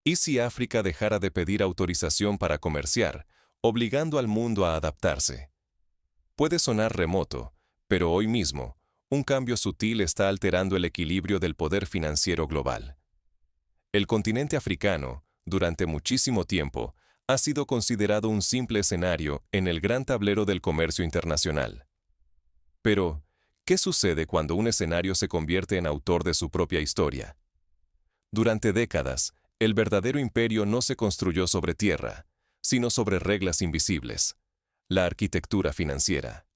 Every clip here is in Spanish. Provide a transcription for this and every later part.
¿Y si África dejara de pedir autorización para comerciar, obligando al mundo a adaptarse? Puede sonar remoto, pero hoy mismo, un cambio sutil está alterando el equilibrio del poder financiero global. El continente africano, durante muchísimo tiempo, ha sido considerado un simple escenario en el gran tablero del comercio internacional. Pero, ¿qué sucede cuando un escenario se convierte en autor de su propia historia? Durante décadas, el verdadero imperio no se construyó sobre tierra, sino sobre reglas invisibles, la arquitectura financiera.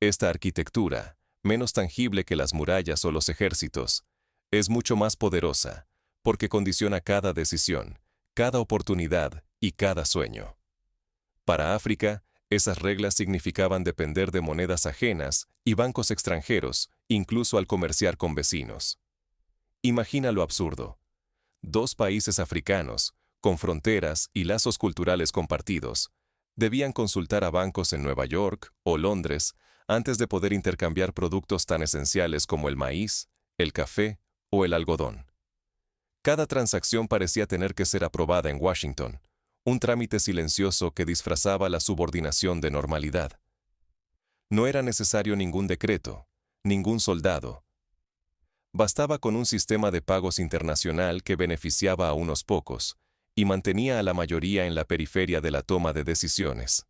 Esta arquitectura, menos tangible que las murallas o los ejércitos, es mucho más poderosa, porque condiciona cada decisión, cada oportunidad y cada sueño. Para África, esas reglas significaban depender de monedas ajenas y bancos extranjeros, incluso al comerciar con vecinos. Imagina lo absurdo. Dos países africanos, con fronteras y lazos culturales compartidos, debían consultar a bancos en Nueva York o Londres antes de poder intercambiar productos tan esenciales como el maíz, el café o el algodón. Cada transacción parecía tener que ser aprobada en Washington, un trámite silencioso que disfrazaba la subordinación de normalidad. No era necesario ningún decreto, ningún soldado. Bastaba con un sistema de pagos internacional que beneficiaba a unos pocos y mantenía a la mayoría en la periferia de la toma de decisiones.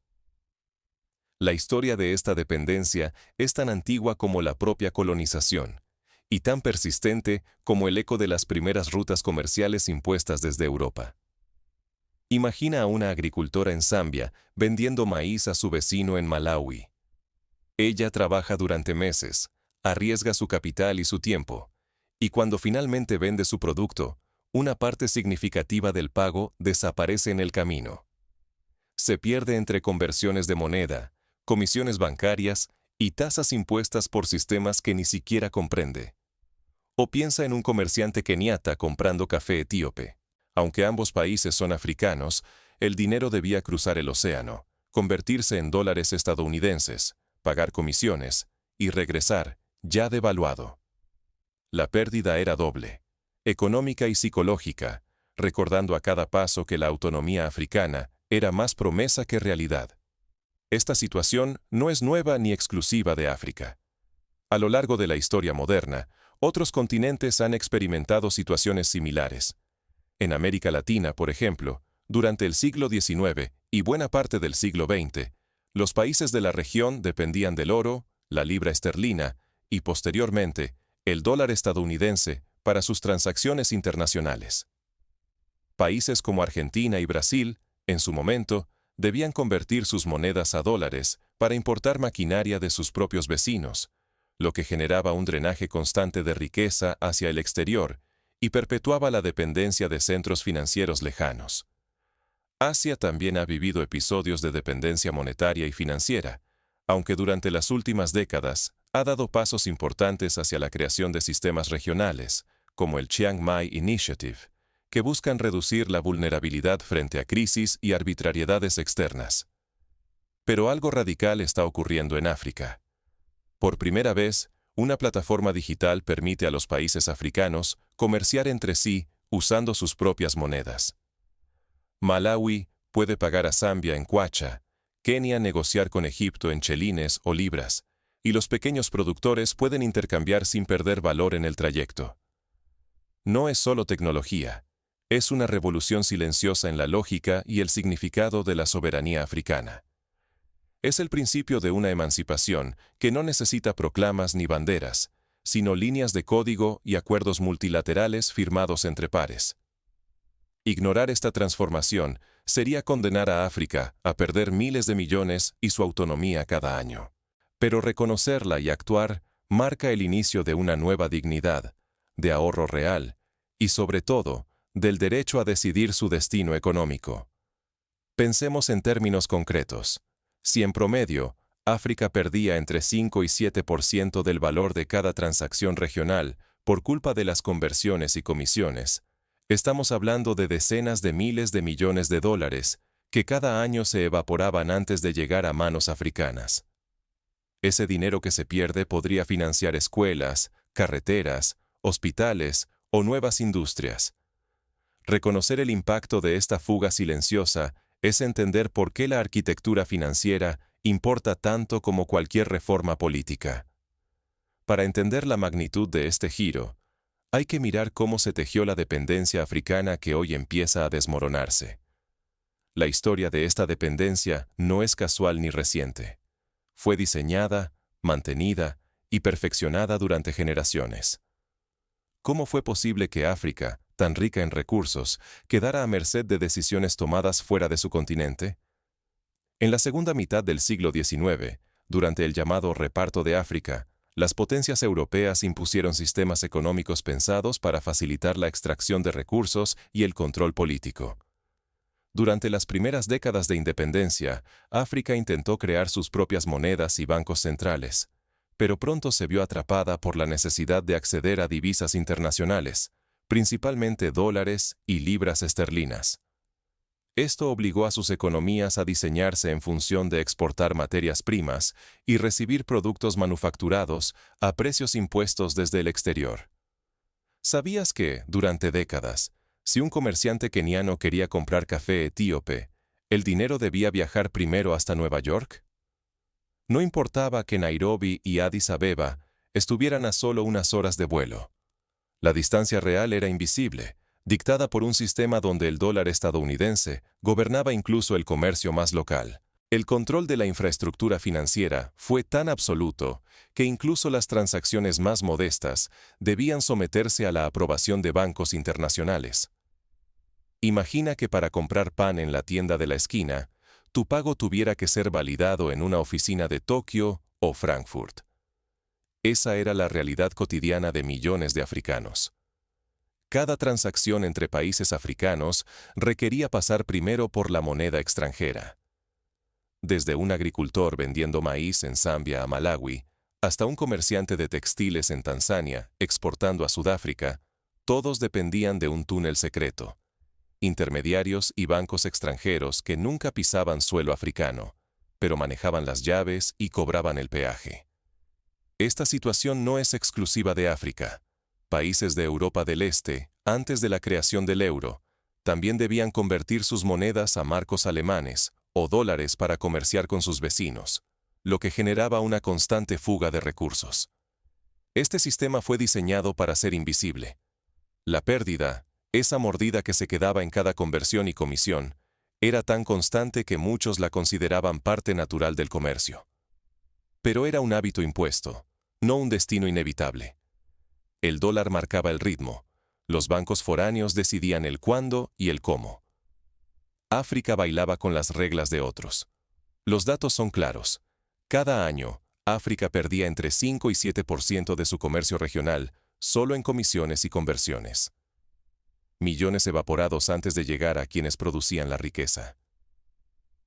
La historia de esta dependencia es tan antigua como la propia colonización, y tan persistente como el eco de las primeras rutas comerciales impuestas desde Europa. Imagina a una agricultora en Zambia vendiendo maíz a su vecino en Malawi. Ella trabaja durante meses, arriesga su capital y su tiempo, y cuando finalmente vende su producto, una parte significativa del pago desaparece en el camino. Se pierde entre conversiones de moneda, comisiones bancarias y tasas impuestas por sistemas que ni siquiera comprende. O piensa en un comerciante keniata comprando café etíope. Aunque ambos países son africanos, el dinero debía cruzar el océano, convertirse en dólares estadounidenses, pagar comisiones y regresar, ya devaluado. La pérdida era doble, económica y psicológica, recordando a cada paso que la autonomía africana era más promesa que realidad. Esta situación no es nueva ni exclusiva de África. A lo largo de la historia moderna, otros continentes han experimentado situaciones similares. En América Latina, por ejemplo, durante el siglo XIX y buena parte del siglo XX, los países de la región dependían del oro, la libra esterlina y, posteriormente, el dólar estadounidense para sus transacciones internacionales. Países como Argentina y Brasil, en su momento, debían convertir sus monedas a dólares para importar maquinaria de sus propios vecinos, lo que generaba un drenaje constante de riqueza hacia el exterior y perpetuaba la dependencia de centros financieros lejanos. Asia también ha vivido episodios de dependencia monetaria y financiera, aunque durante las últimas décadas ha dado pasos importantes hacia la creación de sistemas regionales, como el Chiang Mai Initiative, que buscan reducir la vulnerabilidad frente a crisis y arbitrariedades externas. Pero algo radical está ocurriendo en África. Por primera vez, una plataforma digital permite a los países africanos comerciar entre sí usando sus propias monedas. Malawi puede pagar a Zambia en kwacha, Kenia negociar con Egipto en chelines o libras, y los pequeños productores pueden intercambiar sin perder valor en el trayecto. No es solo tecnología, es una revolución silenciosa en la lógica y el significado de la soberanía africana. Es el principio de una emancipación que no necesita proclamas ni banderas, sino líneas de código y acuerdos multilaterales firmados entre pares. Ignorar esta transformación sería condenar a África a perder miles de millones y su autonomía cada año. Pero reconocerla y actuar marca el inicio de una nueva dignidad, de ahorro real y, sobre todo, del derecho a decidir su destino económico. Pensemos en términos concretos. Si en promedio, África perdía entre 5 y 7% del valor de cada transacción regional por culpa de las conversiones y comisiones, estamos hablando de decenas de miles de millones de dólares que cada año se evaporaban antes de llegar a manos africanas. Ese dinero que se pierde podría financiar escuelas, carreteras, hospitales o nuevas industrias. Reconocer el impacto de esta fuga silenciosa es entender por qué la arquitectura financiera importa tanto como cualquier reforma política. Para entender la magnitud de este giro, hay que mirar cómo se tejió la dependencia africana que hoy empieza a desmoronarse. La historia de esta dependencia no es casual ni reciente. Fue diseñada, mantenida y perfeccionada durante generaciones. ¿Cómo fue posible que África, tan rica en recursos, quedara a merced de decisiones tomadas fuera de su continente? En la segunda mitad del siglo XIX, durante el llamado Reparto de África, las potencias europeas impusieron sistemas económicos pensados para facilitar la extracción de recursos y el control político. Durante las primeras décadas de independencia, África intentó crear sus propias monedas y bancos centrales, pero pronto se vio atrapada por la necesidad de acceder a divisas internacionales, principalmente dólares y libras esterlinas. Esto obligó a sus economías a diseñarse en función de exportar materias primas y recibir productos manufacturados a precios impuestos desde el exterior. ¿Sabías que, durante décadas, si un comerciante keniano quería comprar café etíope, el dinero debía viajar primero hasta Nueva York? No importaba que Nairobi y Addis Abeba estuvieran a solo unas horas de vuelo. La distancia real era invisible, dictada por un sistema donde el dólar estadounidense gobernaba incluso el comercio más local. El control de la infraestructura financiera fue tan absoluto que incluso las transacciones más modestas debían someterse a la aprobación de bancos internacionales. Imagina que para comprar pan en la tienda de la esquina, tu pago tuviera que ser validado en una oficina de Tokio o Frankfurt. Esa era la realidad cotidiana de millones de africanos. Cada transacción entre países africanos requería pasar primero por la moneda extranjera. Desde un agricultor vendiendo maíz en Zambia a Malawi, hasta un comerciante de textiles en Tanzania exportando a Sudáfrica, todos dependían de un túnel secreto. Intermediarios y bancos extranjeros que nunca pisaban suelo africano, pero manejaban las llaves y cobraban el peaje. Esta situación no es exclusiva de África. Países de Europa del Este, antes de la creación del euro, también debían convertir sus monedas a marcos alemanes o dólares para comerciar con sus vecinos, lo que generaba una constante fuga de recursos. Este sistema fue diseñado para ser invisible. La pérdida, esa mordida que se quedaba en cada conversión y comisión, era tan constante que muchos la consideraban parte natural del comercio. Pero era un hábito impuesto, no un destino inevitable. El dólar marcaba el ritmo. Los bancos foráneos decidían el cuándo y el cómo. África bailaba con las reglas de otros. Los datos son claros. Cada año, África perdía entre 5 y 7% de su comercio regional solo en comisiones y conversiones. Millones evaporados antes de llegar a quienes producían la riqueza.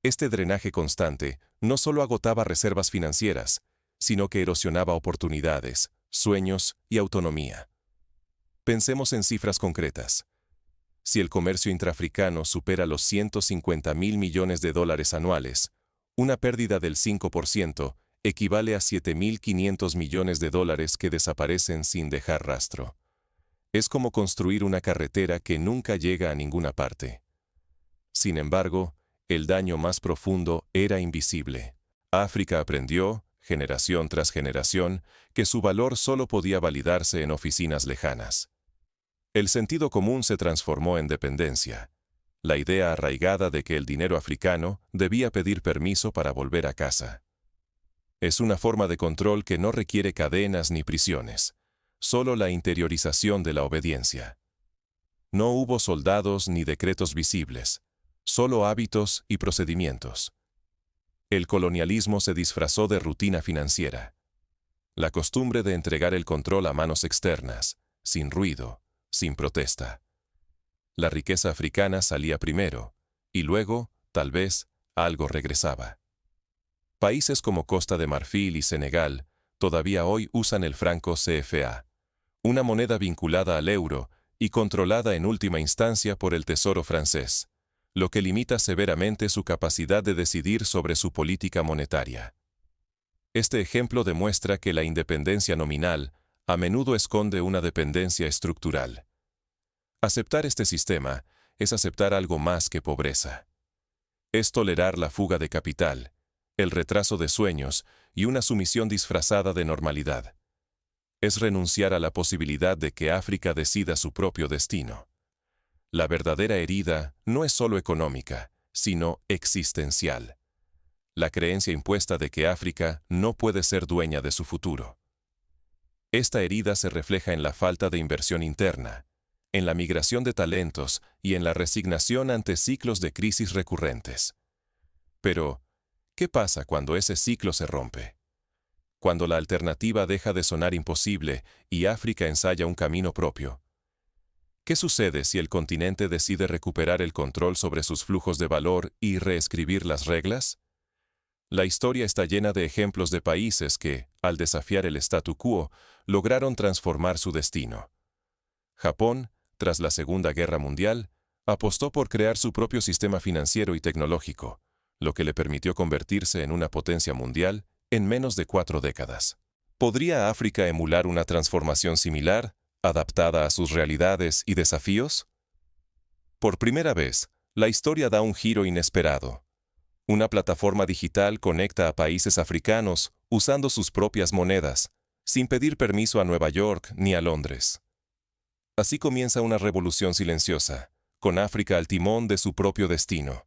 Este drenaje constante no solo agotaba reservas financieras, sino que erosionaba oportunidades, sueños y autonomía. Pensemos en cifras concretas. Si el comercio intraafricano supera los 150.000 millones de dólares anuales, una pérdida del 5% equivale a 7.500 millones de dólares que desaparecen sin dejar rastro. Es como construir una carretera que nunca llega a ninguna parte. Sin embargo, el daño más profundo era invisible. África aprendió, generación tras generación, que su valor solo podía validarse en oficinas lejanas. El sentido común se transformó en dependencia. La idea arraigada de que el dinero africano debía pedir permiso para volver a casa. Es una forma de control que no requiere cadenas ni prisiones, solo la interiorización de la obediencia. No hubo soldados ni decretos visibles, solo hábitos y procedimientos. El colonialismo se disfrazó de rutina financiera. La costumbre de entregar el control a manos externas, sin ruido, sin protesta. La riqueza africana salía primero, y luego, tal vez, algo regresaba. Países como Costa de Marfil y Senegal todavía hoy usan el franco CFA, una moneda vinculada al euro y controlada en última instancia por el Tesoro francés, lo que limita severamente su capacidad de decidir sobre su política monetaria. Este ejemplo demuestra que la independencia nominal a menudo esconde una dependencia estructural. Aceptar este sistema es aceptar algo más que pobreza. Es tolerar la fuga de capital, el retraso de sueños y una sumisión disfrazada de normalidad. Es renunciar a la posibilidad de que África decida su propio destino. La verdadera herida no es solo económica, sino existencial. La creencia impuesta de que África no puede ser dueña de su futuro. Esta herida se refleja en la falta de inversión interna, en la migración de talentos y en la resignación ante ciclos de crisis recurrentes. Pero, ¿qué pasa cuando ese ciclo se rompe? Cuando la alternativa deja de sonar imposible y África ensaya un camino propio. ¿Qué sucede si el continente decide recuperar el control sobre sus flujos de valor y reescribir las reglas? La historia está llena de ejemplos de países que, al desafiar el statu quo, lograron transformar su destino. Japón, tras la Segunda Guerra Mundial, apostó por crear su propio sistema financiero y tecnológico, lo que le permitió convertirse en una potencia mundial en menos de 4 décadas. ¿Podría África emular una transformación similar, adaptada a sus realidades y desafíos? Por primera vez, la historia da un giro inesperado. Una plataforma digital conecta a países africanos usando sus propias monedas, sin pedir permiso a Nueva York ni a Londres. Así comienza una revolución silenciosa, con África al timón de su propio destino.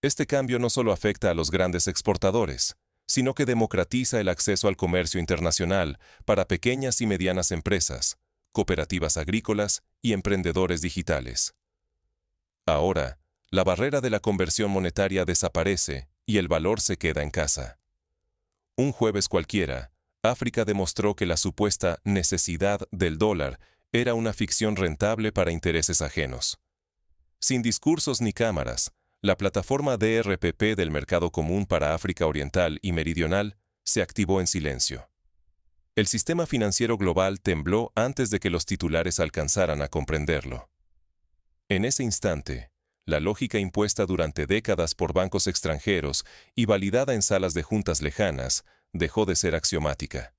Este cambio no solo afecta a los grandes exportadores, sino que democratiza el acceso al comercio internacional para pequeñas y medianas empresas, cooperativas agrícolas y emprendedores digitales. Ahora, la barrera de la conversión monetaria desaparece y el valor se queda en casa. Un jueves cualquiera, África demostró que la supuesta necesidad del dólar era una ficción rentable para intereses ajenos. Sin discursos ni cámaras, la plataforma DRPP del Mercado Común para África Oriental y Meridional se activó en silencio. El sistema financiero global tembló antes de que los titulares alcanzaran a comprenderlo. En ese instante, la lógica impuesta durante décadas por bancos extranjeros y validada en salas de juntas lejanas dejó de ser axiomática.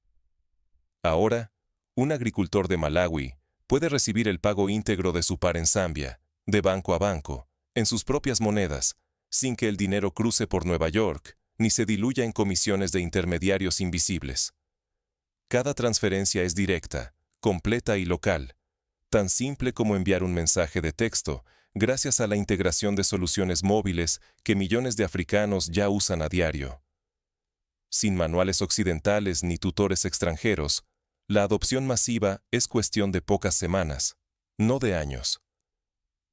Ahora, un agricultor de Malawi puede recibir el pago íntegro de su par en Zambia, de banco a banco, en sus propias monedas, sin que el dinero cruce por Nueva York, ni se diluya en comisiones de intermediarios invisibles. Cada transferencia es directa, completa y local, tan simple como enviar un mensaje de texto, gracias a la integración de soluciones móviles que millones de africanos ya usan a diario. Sin manuales occidentales ni tutores extranjeros, la adopción masiva es cuestión de pocas semanas, no de años.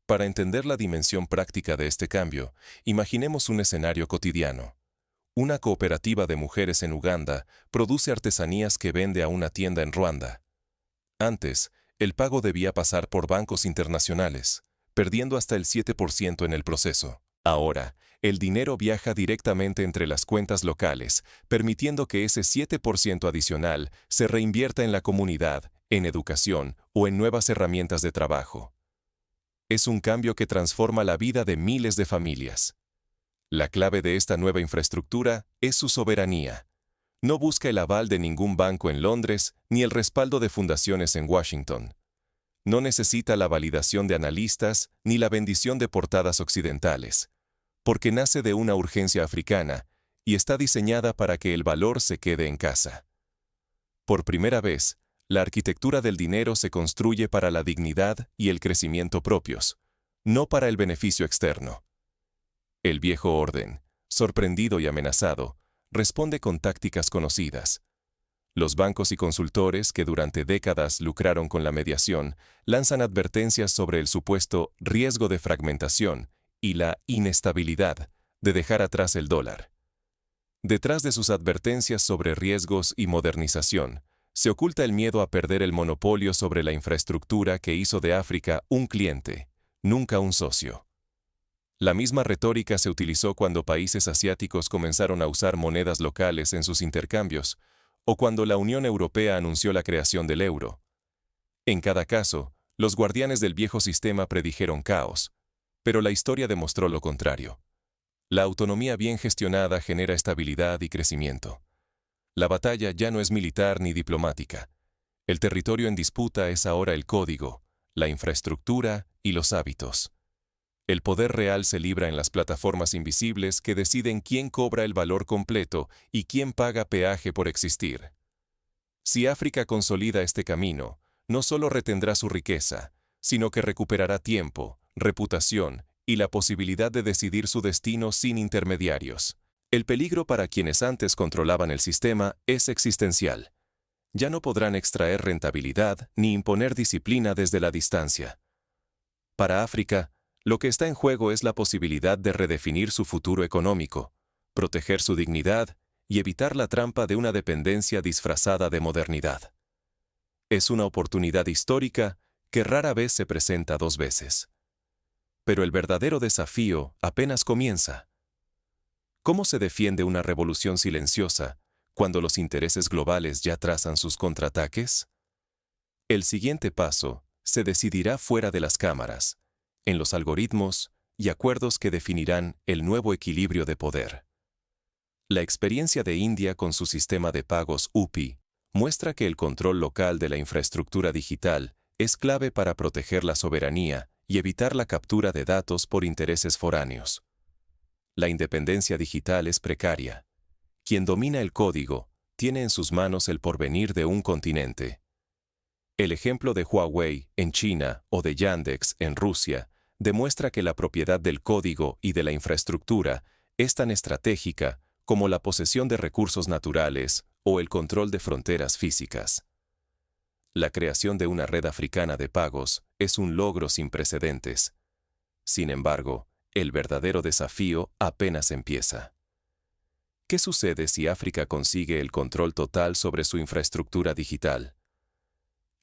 Para entender la dimensión práctica de este cambio, imaginemos un escenario cotidiano. Una cooperativa de mujeres en Uganda produce artesanías que vende a una tienda en Ruanda. Antes, el pago debía pasar por bancos internacionales, perdiendo hasta el 7% en el proceso. Ahora, el dinero viaja directamente entre las cuentas locales, permitiendo que ese 7% adicional se reinvierta en la comunidad, en educación o en nuevas herramientas de trabajo. Es un cambio que transforma la vida de miles de familias. La clave de esta nueva infraestructura es su soberanía. No busca el aval de ningún banco en Londres ni el respaldo de fundaciones en Washington. No necesita la validación de analistas ni la bendición de portadas occidentales, porque nace de una urgencia africana y está diseñada para que el valor se quede en casa. Por primera vez, la arquitectura del dinero se construye para la dignidad y el crecimiento propios, no para el beneficio externo. El viejo orden, sorprendido y amenazado, responde con tácticas conocidas. Los bancos y consultores que durante décadas lucraron con la mediación lanzan advertencias sobre el supuesto riesgo de fragmentación y la inestabilidad de dejar atrás el dólar. Detrás de sus advertencias sobre riesgos y modernización, se oculta el miedo a perder el monopolio sobre la infraestructura que hizo de África un cliente, nunca un socio. La misma retórica se utilizó cuando países asiáticos comenzaron a usar monedas locales en sus intercambios, o cuando la Unión Europea anunció la creación del euro. En cada caso, los guardianes del viejo sistema predijeron caos, pero la historia demostró lo contrario. La autonomía bien gestionada genera estabilidad y crecimiento. La batalla ya no es militar ni diplomática. El territorio en disputa es ahora el código, la infraestructura y los hábitos. El poder real se libra en las plataformas invisibles que deciden quién cobra el valor completo y quién paga peaje por existir. Si África consolida este camino, no solo retendrá su riqueza, sino que recuperará tiempo, reputación y la posibilidad de decidir su destino sin intermediarios. El peligro para quienes antes controlaban el sistema es existencial. Ya no podrán extraer rentabilidad ni imponer disciplina desde la distancia. Para África, lo que está en juego es la posibilidad de redefinir su futuro económico, proteger su dignidad y evitar la trampa de una dependencia disfrazada de modernidad. Es una oportunidad histórica que rara vez se presenta dos veces. Pero el verdadero desafío apenas comienza. ¿Cómo se defiende una revolución silenciosa cuando los intereses globales ya trazan sus contraataques? El siguiente paso se decidirá fuera de las cámaras, en los algoritmos y acuerdos que definirán el nuevo equilibrio de poder. La experiencia de India con su sistema de pagos UPI muestra que el control local de la infraestructura digital es clave para proteger la soberanía y evitar la captura de datos por intereses foráneos. La independencia digital es precaria. Quien domina el código tiene en sus manos el porvenir de un continente. El ejemplo de Huawei en China o de Yandex en Rusia demuestra que la propiedad del código y de la infraestructura es tan estratégica como la posesión de recursos naturales o el control de fronteras físicas. La creación de una red africana de pagos es un logro sin precedentes. Sin embargo, el verdadero desafío apenas empieza. ¿Qué sucede si África consigue el control total sobre su infraestructura digital?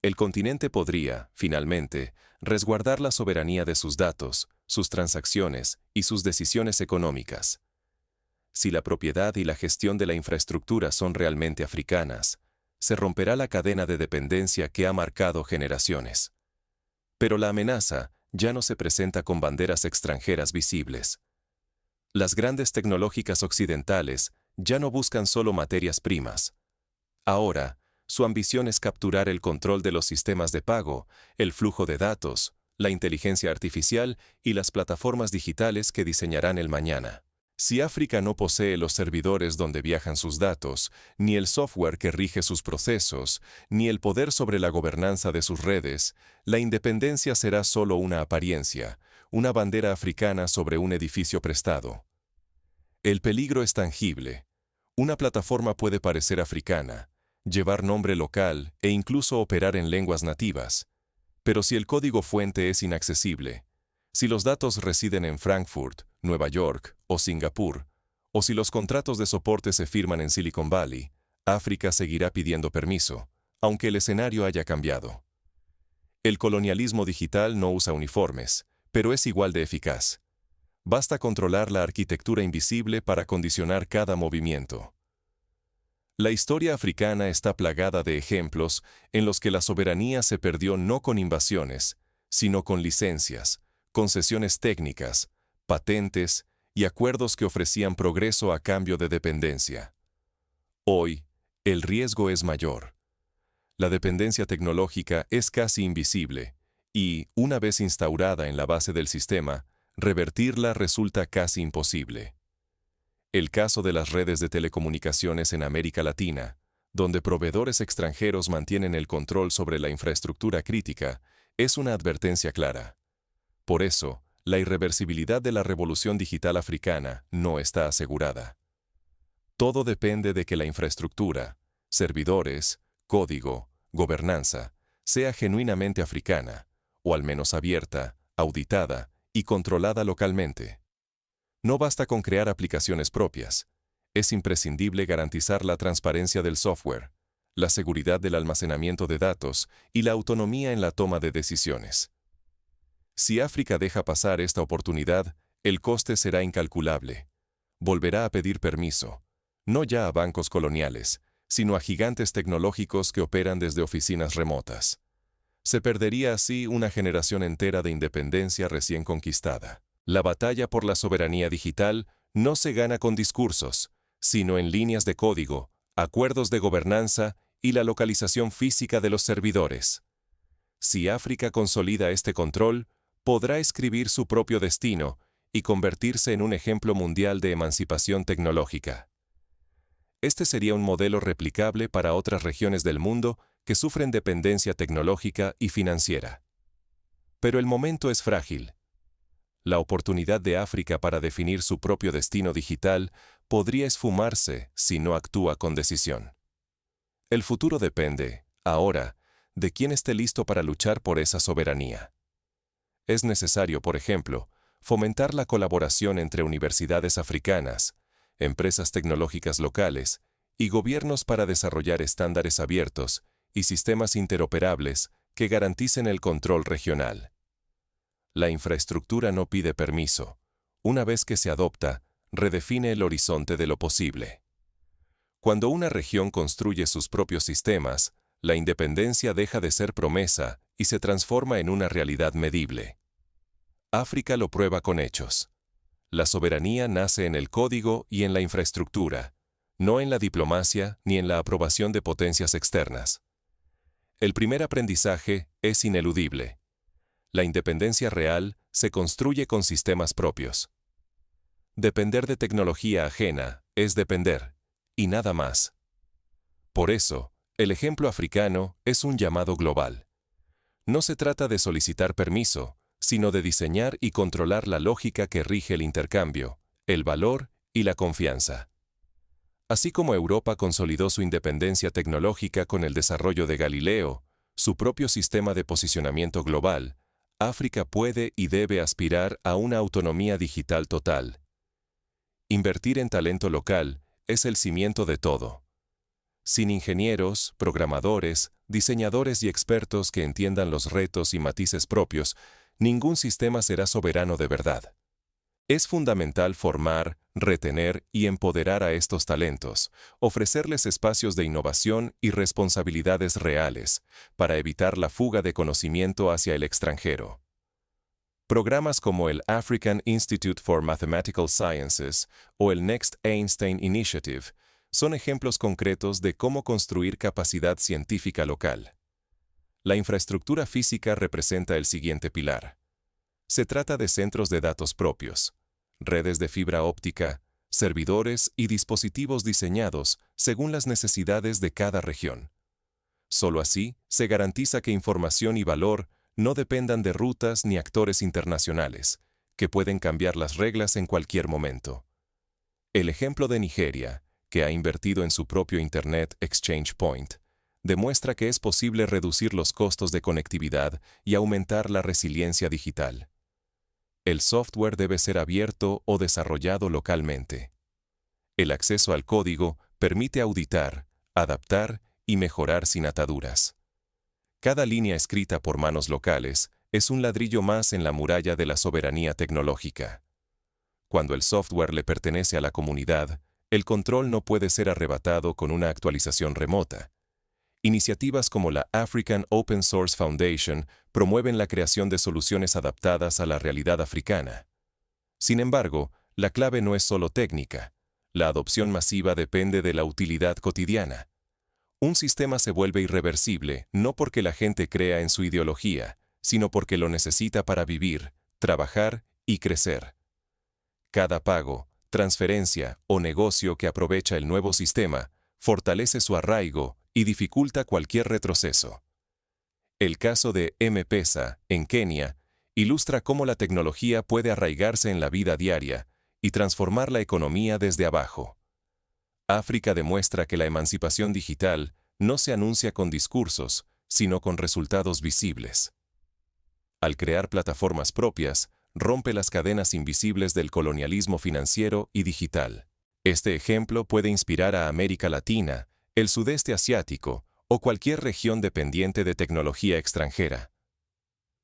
El continente podría, finalmente, resguardar la soberanía de sus datos, sus transacciones y sus decisiones económicas. Si la propiedad y la gestión de la infraestructura son realmente africanas, se romperá la cadena de dependencia que ha marcado generaciones. Pero la amenaza ya no se presenta con banderas extranjeras visibles. Las grandes tecnológicas occidentales ya no buscan solo materias primas. Ahora, su ambición es capturar el control de los sistemas de pago, el flujo de datos, la inteligencia artificial y las plataformas digitales que diseñarán el mañana. Si África no posee los servidores donde viajan sus datos, ni el software que rige sus procesos, ni el poder sobre la gobernanza de sus redes, la independencia será solo una apariencia, una bandera africana sobre un edificio prestado. El peligro es tangible. Una plataforma puede parecer africana, llevar nombre local e incluso operar en lenguas nativas. Pero si el código fuente es inaccesible, si los datos residen en Frankfurt, Nueva York o Singapur, o si los contratos de soporte se firman en Silicon Valley, África seguirá pidiendo permiso, aunque el escenario haya cambiado. El colonialismo digital no usa uniformes, pero es igual de eficaz. Basta controlar la arquitectura invisible para condicionar cada movimiento. La historia africana está plagada de ejemplos en los que la soberanía se perdió no con invasiones, sino con licencias, concesiones técnicas, patentes y acuerdos que ofrecían progreso a cambio de dependencia. Hoy, el riesgo es mayor. La dependencia tecnológica es casi invisible y, una vez instaurada en la base del sistema, revertirla resulta casi imposible. El caso de las redes de telecomunicaciones en América Latina, donde proveedores extranjeros mantienen el control sobre la infraestructura crítica, es una advertencia clara. Por eso, la irreversibilidad de la revolución digital africana no está asegurada. Todo depende de que la infraestructura, servidores, código, gobernanza, sea genuinamente africana, o al menos abierta, auditada y controlada localmente. No basta con crear aplicaciones propias. Es imprescindible garantizar la transparencia del software, la seguridad del almacenamiento de datos y la autonomía en la toma de decisiones. Si África deja pasar esta oportunidad, el coste será incalculable. Volverá a pedir permiso, no ya a bancos coloniales, sino a gigantes tecnológicos que operan desde oficinas remotas. Se perdería así una generación entera de independencia recién conquistada. La batalla por la soberanía digital no se gana con discursos, sino en líneas de código, acuerdos de gobernanza y la localización física de los servidores. Si África consolida este control, podrá escribir su propio destino y convertirse en un ejemplo mundial de emancipación tecnológica. Este sería un modelo replicable para otras regiones del mundo que sufren dependencia tecnológica y financiera. Pero el momento es frágil. La oportunidad de África para definir su propio destino digital podría esfumarse si no actúa con decisión. El futuro depende, ahora, de quién esté listo para luchar por esa soberanía. Es necesario, por ejemplo, fomentar la colaboración entre universidades africanas, empresas tecnológicas locales y gobiernos para desarrollar estándares abiertos y sistemas interoperables que garanticen el control regional. La infraestructura no pide permiso. Una vez que se adopta, redefine el horizonte de lo posible. Cuando una región construye sus propios sistemas, la independencia deja de ser promesa y se transforma en una realidad medible. África lo prueba con hechos. La soberanía nace en el código y en la infraestructura, no en la diplomacia ni en la aprobación de potencias externas. El primer aprendizaje es ineludible. La independencia real se construye con sistemas propios. Depender de tecnología ajena es depender, y nada más. Por eso, el ejemplo africano es un llamado global. No se trata de solicitar permiso, sino de diseñar y controlar la lógica que rige el intercambio, el valor y la confianza. Así como Europa consolidó su independencia tecnológica con el desarrollo de Galileo, su propio sistema de posicionamiento global, África puede y debe aspirar a una autonomía digital total. Invertir en talento local es el cimiento de todo. Sin ingenieros, programadores, diseñadores y expertos que entiendan los retos y matices propios, ningún sistema será soberano de verdad. Es fundamental formar, retener y empoderar a estos talentos, ofrecerles espacios de innovación y responsabilidades reales, para evitar la fuga de conocimiento hacia el extranjero. Programas como el African Institute for Mathematical Sciences o el Next Einstein Initiative son ejemplos concretos de cómo construir capacidad científica local. La infraestructura física representa el siguiente pilar. Se trata de centros de datos propios, redes de fibra óptica, servidores y dispositivos diseñados según las necesidades de cada región. Solo así se garantiza que información y valor no dependan de rutas ni actores internacionales, que pueden cambiar las reglas en cualquier momento. El ejemplo de Nigeria, que ha invertido en su propio Internet Exchange Point, demuestra que es posible reducir los costos de conectividad y aumentar la resiliencia digital. El software debe ser abierto o desarrollado localmente. El acceso al código permite auditar, adaptar y mejorar sin ataduras. Cada línea escrita por manos locales es un ladrillo más en la muralla de la soberanía tecnológica. Cuando el software le pertenece a la comunidad, el control no puede ser arrebatado con una actualización remota. Iniciativas como la African Open Source Foundation promueven la creación de soluciones adaptadas a la realidad africana. Sin embargo, la clave no es solo técnica. La adopción masiva depende de la utilidad cotidiana. Un sistema se vuelve irreversible no porque la gente crea en su ideología, sino porque lo necesita para vivir, trabajar y crecer. Cada pago, transferencia o negocio que aprovecha el nuevo sistema fortalece su arraigo y dificulta cualquier retroceso. El caso de M-Pesa, en Kenia, ilustra cómo la tecnología puede arraigarse en la vida diaria y transformar la economía desde abajo. África demuestra que la emancipación digital no se anuncia con discursos, sino con resultados visibles. Al crear plataformas propias, rompe las cadenas invisibles del colonialismo financiero y digital. Este ejemplo puede inspirar a América Latina, el sudeste asiático o cualquier región dependiente de tecnología extranjera.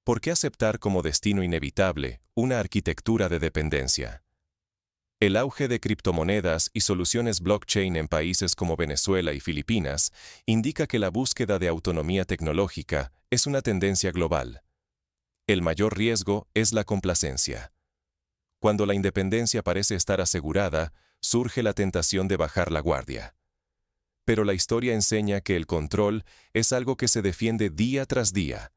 ¿Por qué aceptar como destino inevitable una arquitectura de dependencia? El auge de criptomonedas y soluciones blockchain en países como Venezuela y Filipinas indica que la búsqueda de autonomía tecnológica es una tendencia global. El mayor riesgo es la complacencia. Cuando la independencia parece estar asegurada, surge la tentación de bajar la guardia. Pero la historia enseña que el control es algo que se defiende día tras día.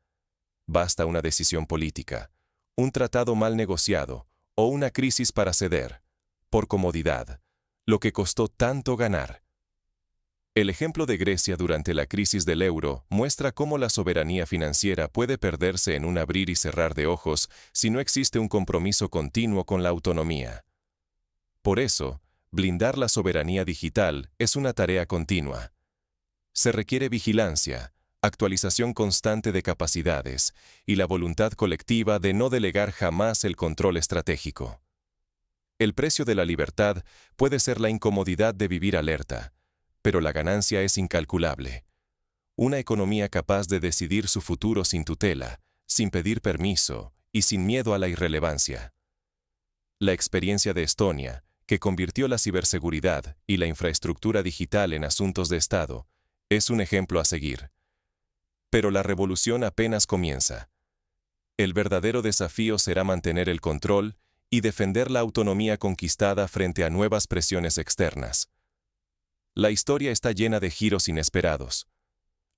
Basta una decisión política, un tratado mal negociado o una crisis para ceder, por comodidad, lo que costó tanto ganar. El ejemplo de Grecia durante la crisis del euro muestra cómo la soberanía financiera puede perderse en un abrir y cerrar de ojos si no existe un compromiso continuo con la autonomía. Por eso, blindar la soberanía digital es una tarea continua. Se requiere vigilancia, actualización constante de capacidades y la voluntad colectiva de no delegar jamás el control estratégico. El precio de la libertad puede ser la incomodidad de vivir alerta, pero la ganancia es incalculable. Una economía capaz de decidir su futuro sin tutela, sin pedir permiso y sin miedo a la irrelevancia. La experiencia de Estonia, que convirtió la ciberseguridad y la infraestructura digital en asuntos de Estado, es un ejemplo a seguir. Pero la revolución apenas comienza. El verdadero desafío será mantener el control y defender la autonomía conquistada frente a nuevas presiones externas. La historia está llena de giros inesperados.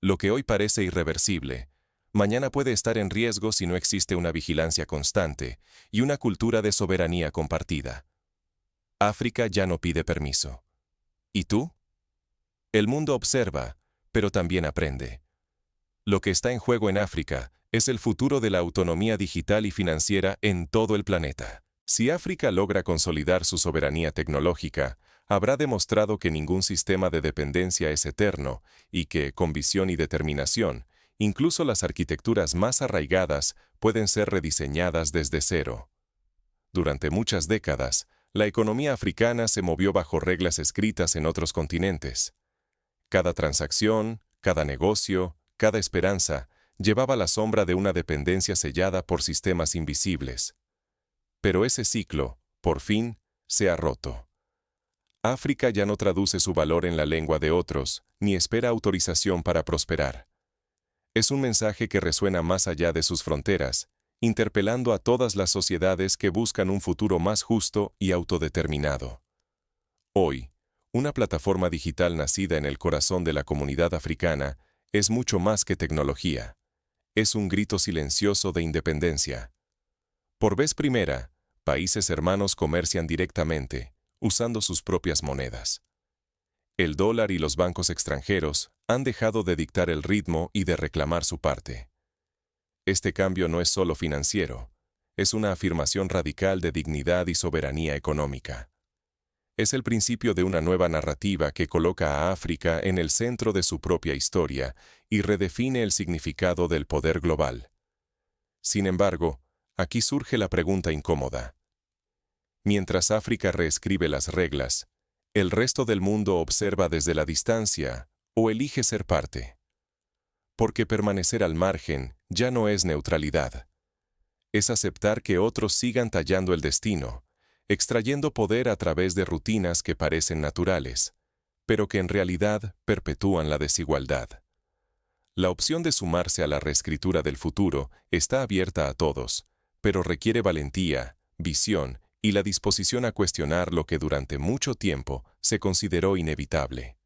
Lo que hoy parece irreversible, mañana puede estar en riesgo si no existe una vigilancia constante y una cultura de soberanía compartida. África ya no pide permiso. ¿Y tú? El mundo observa, pero también aprende. Lo que está en juego en África es el futuro de la autonomía digital y financiera en todo el planeta. Si África logra consolidar su soberanía tecnológica, habrá demostrado que ningún sistema de dependencia es eterno y que, con visión y determinación, incluso las arquitecturas más arraigadas pueden ser rediseñadas desde cero. Durante muchas décadas, la economía africana se movió bajo reglas escritas en otros continentes. Cada transacción, cada negocio, cada esperanza llevaba la sombra de una dependencia sellada por sistemas invisibles. Pero ese ciclo, por fin, se ha roto. África ya no traduce su valor en la lengua de otros, ni espera autorización para prosperar. Es un mensaje que resuena más allá de sus fronteras, interpelando a todas las sociedades que buscan un futuro más justo y autodeterminado. Hoy, una plataforma digital nacida en el corazón de la comunidad africana es mucho más que tecnología. Es un grito silencioso de independencia. Por vez primera, países hermanos comercian directamente, usando sus propias monedas. El dólar y los bancos extranjeros han dejado de dictar el ritmo y de reclamar su parte. Este cambio no es solo financiero, es una afirmación radical de dignidad y soberanía económica. Es el principio de una nueva narrativa que coloca a África en el centro de su propia historia y redefine el significado del poder global. Sin embargo, aquí surge la pregunta incómoda. Mientras África reescribe las reglas, ¿el resto del mundo observa desde la distancia o elige ser parte? Porque permanecer al margen ya no es neutralidad. Es aceptar que otros sigan tallando el destino, extrayendo poder a través de rutinas que parecen naturales, pero que en realidad perpetúan la desigualdad. La opción de sumarse a la reescritura del futuro está abierta a todos, pero requiere valentía, visión y la disposición a cuestionar lo que durante mucho tiempo se consideró inevitable.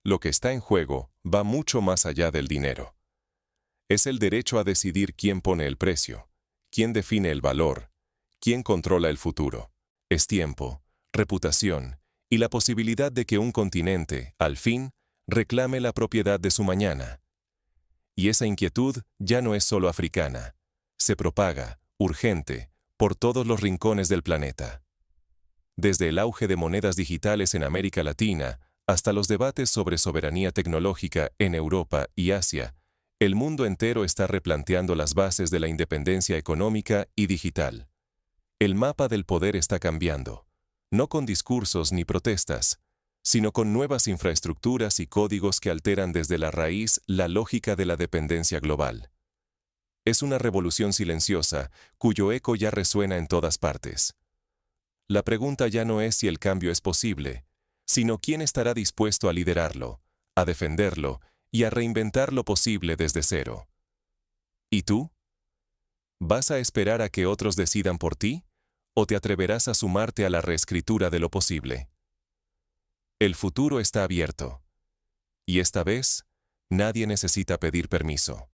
Lo que está en juego va mucho más allá del dinero. Es el derecho a decidir quién pone el precio, quién define el valor, quién controla el futuro. Es tiempo, reputación y la posibilidad de que un continente, al fin, reclame la propiedad de su mañana. Y esa inquietud ya no es solo africana. Se propaga, urgente, por todos los rincones del planeta. Desde el auge de monedas digitales en América Latina hasta los debates sobre soberanía tecnológica en Europa y Asia, el mundo entero está replanteando las bases de la independencia económica y digital. El mapa del poder está cambiando, no con discursos ni protestas, sino con nuevas infraestructuras y códigos que alteran desde la raíz la lógica de la dependencia global. Es una revolución silenciosa, cuyo eco ya resuena en todas partes. La pregunta ya no es si el cambio es posible, sino quién estará dispuesto a liderarlo, a defenderlo y a reinventar lo posible desde cero. ¿Y tú? ¿Vas a esperar a que otros decidan por ti? ¿O te atreverás a sumarte a la reescritura de lo posible? El futuro está abierto. Y esta vez, nadie necesita pedir permiso.